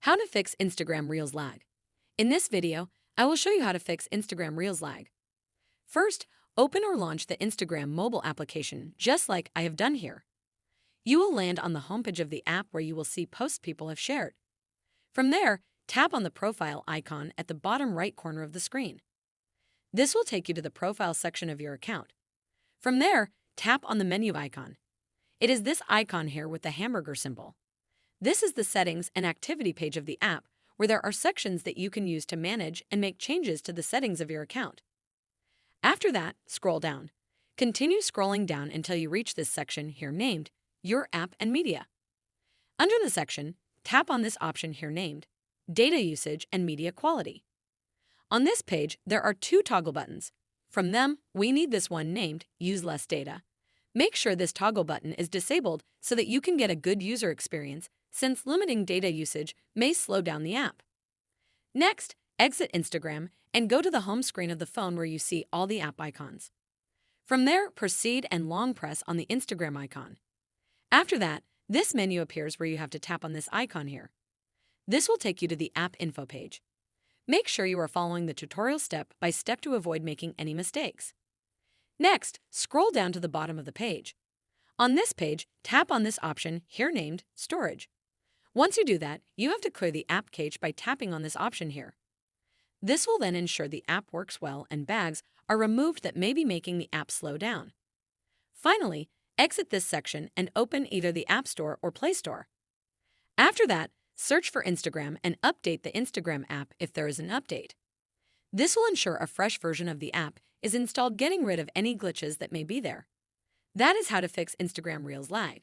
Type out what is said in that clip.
How to fix Instagram Reels lag. In this video, I will show you how to fix Instagram Reels lag. First, open or launch the Instagram mobile application just like I have done here. You will land on the homepage of the app where you will see posts people have shared. From there, tap on the profile icon at the bottom right corner of the screen. This will take you to the profile section of your account. From there, tap on the menu icon. It is this icon here with the hamburger symbol. This is the settings and activity page of the app where there are sections that you can use to manage and make changes to the settings of your account. After that, scroll down. Continue scrolling down until you reach this section here named Your App and Media. Under the section, tap on this option here named Data Usage and Media Quality. On this page, there are two toggle buttons. From them, we need this one named Use Less Data. Make sure this toggle button is disabled so that you can get a good user experience, since limiting data usage may slow down the app. Next, exit Instagram and go to the home screen of the phone where you see all the app icons. From there, proceed and long press on the Instagram icon. After that, this menu appears where you have to tap on this icon here. This will take you to the app info page. Make sure you are following the tutorial step by step to avoid making any mistakes. Next, scroll down to the bottom of the page. On this page, tap on this option here named Storage. Once you do that, you have to clear the app cache by tapping on this option here. This will then ensure the app works well and bags are removed that may be making the app slow down. Finally, exit this section and open either the App Store or Play Store. After that, search for Instagram and update the Instagram app if there is an update. This will ensure a fresh version of the app is installed, getting rid of any glitches that may be there. That is how to fix Instagram Reels lag.